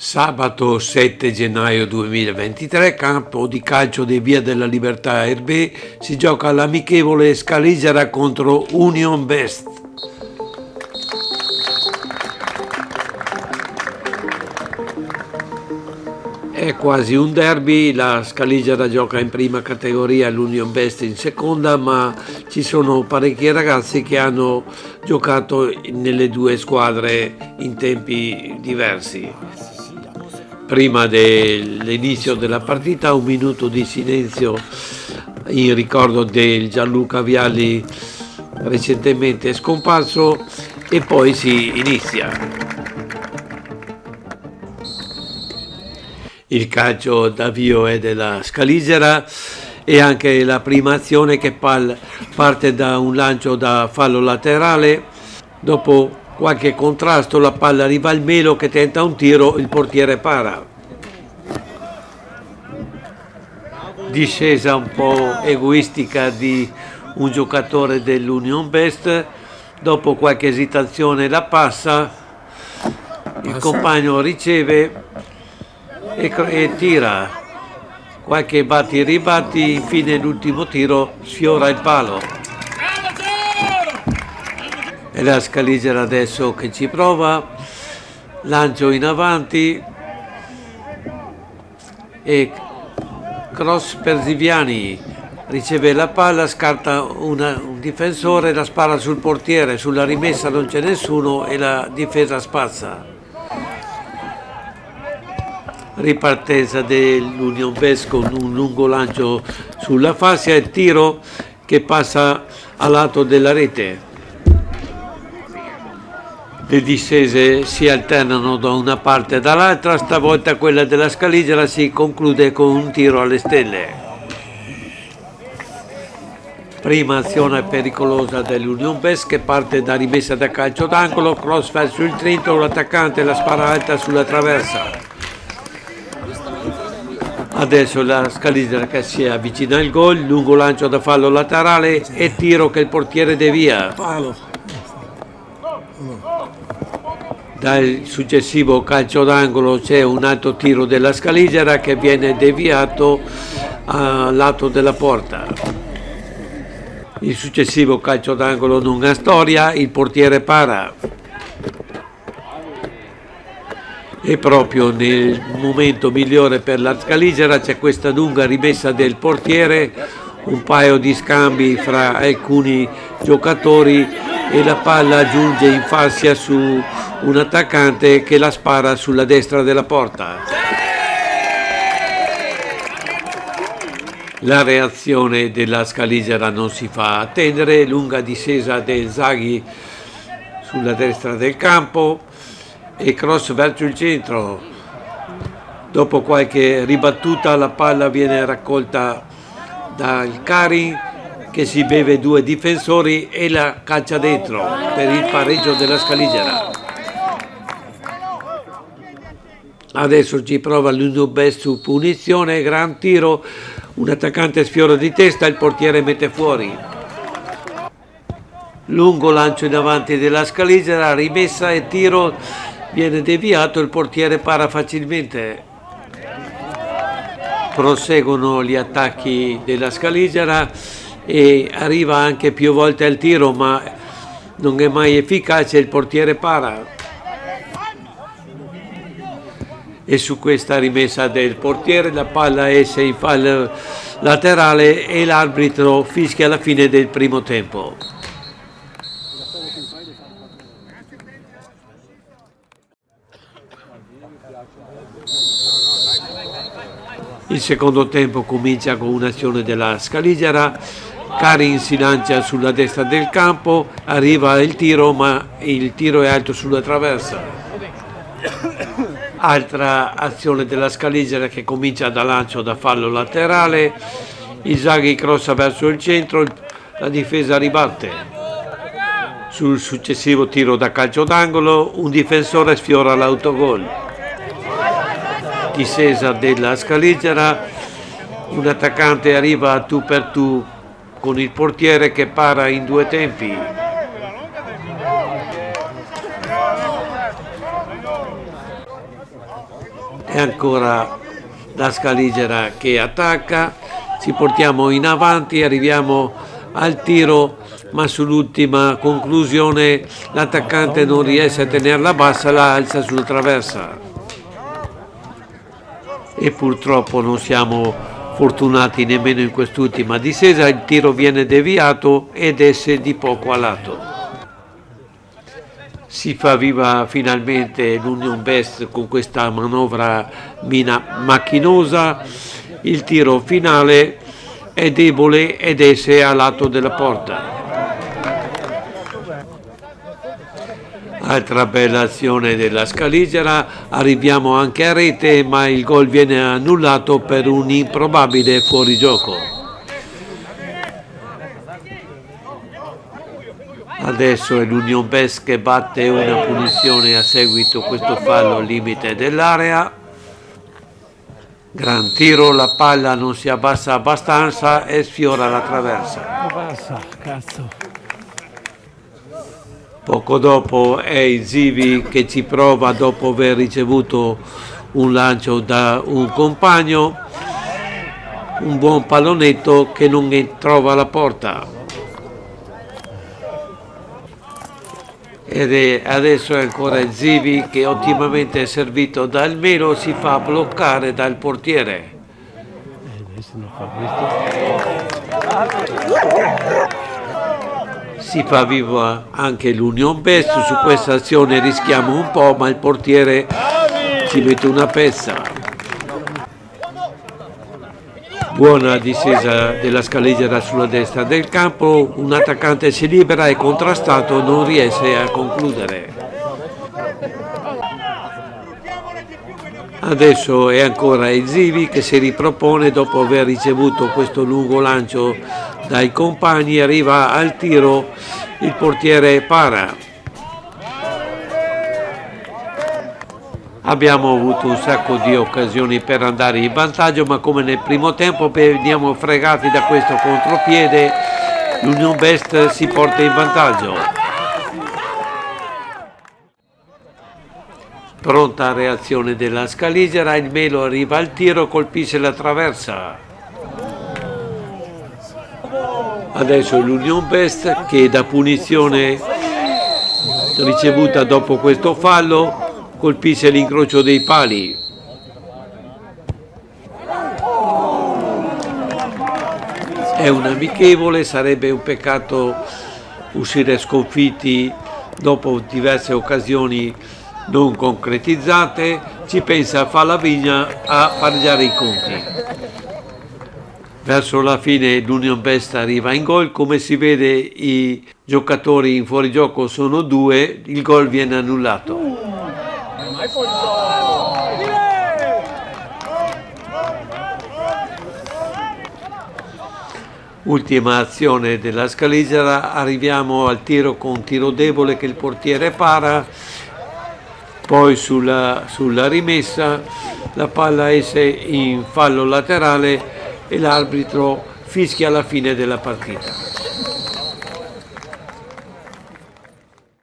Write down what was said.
Sabato 7 gennaio 2023, campo di calcio di Via della Libertà Erbée, si gioca l'amichevole Scaligera contro Union Best. È quasi un derby, la Scaligera gioca in prima categoria, l'Union Best in seconda, ma ci sono parecchi ragazzi che hanno giocato nelle due squadre in tempi diversi. Prima dell'inizio della partita, un minuto di silenzio in ricordo del Gianluca Vialli recentemente scomparso e poi si inizia. Il calcio d'avvio è della Scaligera e anche la prima azione che parte da un lancio da fallo laterale. Dopo qualche contrasto la palla arriva al Melo che tenta un tiro, il portiere para. Discesa un po' egoistica di un giocatore dell'Union Best, dopo qualche esitazione la passa, il compagno riceve e tira, qualche batti ribatti, infine l'ultimo tiro sfiora il palo. E la Scaligera adesso che ci prova, lancio in avanti e cross per Ziviani, riceve la palla, scarta un difensore, la spara sul portiere, sulla rimessa non c'è nessuno e la difesa spazza. Ripartenza dell'Union Best con un lungo lancio sulla fascia e tiro che passa a lato della rete. Le discese si alternano da una parte e dall'altra, stavolta quella della Scaligera si conclude con un tiro alle stelle. Prima azione pericolosa dell'Union Best che parte da rimessa da calcio d'angolo, cross verso il Trento, l'attaccante la spara alta sulla traversa. Adesso la Scaligera che si avvicina al gol, lungo lancio da fallo laterale e tiro che il portiere devia. Dal successivo calcio d'angolo c'è un altro tiro della Scaligera che viene deviato al lato della porta. Il successivo calcio d'angolo non ha storia, il portiere para. E proprio nel momento migliore per la Scaligera c'è questa lunga rimessa del portiere, un paio di scambi fra alcuni giocatori e la palla giunge in fascia su un attaccante che la spara sulla destra della porta. La reazione della Scaligera non si fa attendere, lunga discesa del Zaghi sulla destra del campo e cross verso il centro. Dopo qualche ribattuta la palla viene raccolta dal Cari che si beve due difensori e la caccia dentro per il pareggio della Scaligera. Adesso ci prova l'Union Best su punizione, gran tiro, un attaccante sfiora di testa, il portiere mette fuori. Lungo lancio in avanti della Scaligera, rimessa e tiro viene deviato, il portiere para facilmente. Proseguono gli attacchi della Scaligera e arriva anche più volte al tiro, ma non è mai efficace, il portiere para. E su questa rimessa del portiere la palla esce in fallo laterale e l'arbitro fischia la fine del primo tempo. Il secondo tempo comincia con un'azione della Scaligera, Karin si lancia sulla destra del campo, arriva il tiro ma il tiro è alto sulla traversa. Altra azione della Scaligera che comincia da lancio da fallo laterale, Izaghi crossa verso il centro, la difesa ribatte. Sul successivo tiro da calcio d'angolo un difensore sfiora l'autogol. Discesa della Scaligera, un attaccante arriva a tu per tu con il portiere che para in due tempi. e ancora la Scaligera che attacca, ci portiamo in avanti, arriviamo al tiro, ma sull'ultima conclusione l'attaccante non riesce a tenerla bassa, la alza sulla traversa e purtroppo non siamo fortunati nemmeno in quest'ultima discesa, il tiro viene deviato ed esce di poco a lato. Si fa viva finalmente l'Union Best con questa manovra macchinosa, il tiro finale è debole ed esce a lato della porta. Altra bella azione della Scaligera, arriviamo anche a rete ma il gol viene annullato per un improbabile fuorigioco. Adesso è l'Union Best che batte una punizione a seguito questo fallo al limite dell'area. Gran tiro, la palla non si abbassa abbastanza e sfiora la traversa. Poco dopo è il Zivi che ci prova dopo aver ricevuto un lancio da un compagno, un buon pallonetto che non trova la porta. Ed adesso è ancora il Zivi che ottimamente servito dal Melo si fa bloccare dal portiere. Si fa viva anche l'Union Best, su questa azione rischiamo un po' ma il portiere ci mette una pezza. Buona discesa della Scaligera sulla destra del campo, un attaccante si libera e contrastato non riesce a concludere. Adesso è ancora il Zivi che si ripropone dopo aver ricevuto questo lungo lancio dai compagni, arriva al tiro, il portiere para. Abbiamo avuto un sacco di occasioni per andare in vantaggio, ma come nel primo tempo veniamo fregati da questo contropiede, l'Union Best si porta in vantaggio. Pronta reazione della Scaligera, il Melo arriva al tiro, colpisce la traversa. Adesso l'Union Best che da punizione ricevuta dopo questo fallo colpisce l'incrocio dei pali. È un amichevole, sarebbe un peccato uscire sconfitti dopo diverse occasioni non concretizzate. Ci pensa Falavigna a pareggiare i conti. Verso la fine l'Union Best arriva in gol, come si vede i giocatori in fuorigioco sono due, il gol viene annullato. Ultima azione della Scaligera, arriviamo al tiro con tiro debole che il portiere para, poi sulla rimessa la palla esce in fallo laterale e l'arbitro fischia la fine della partita.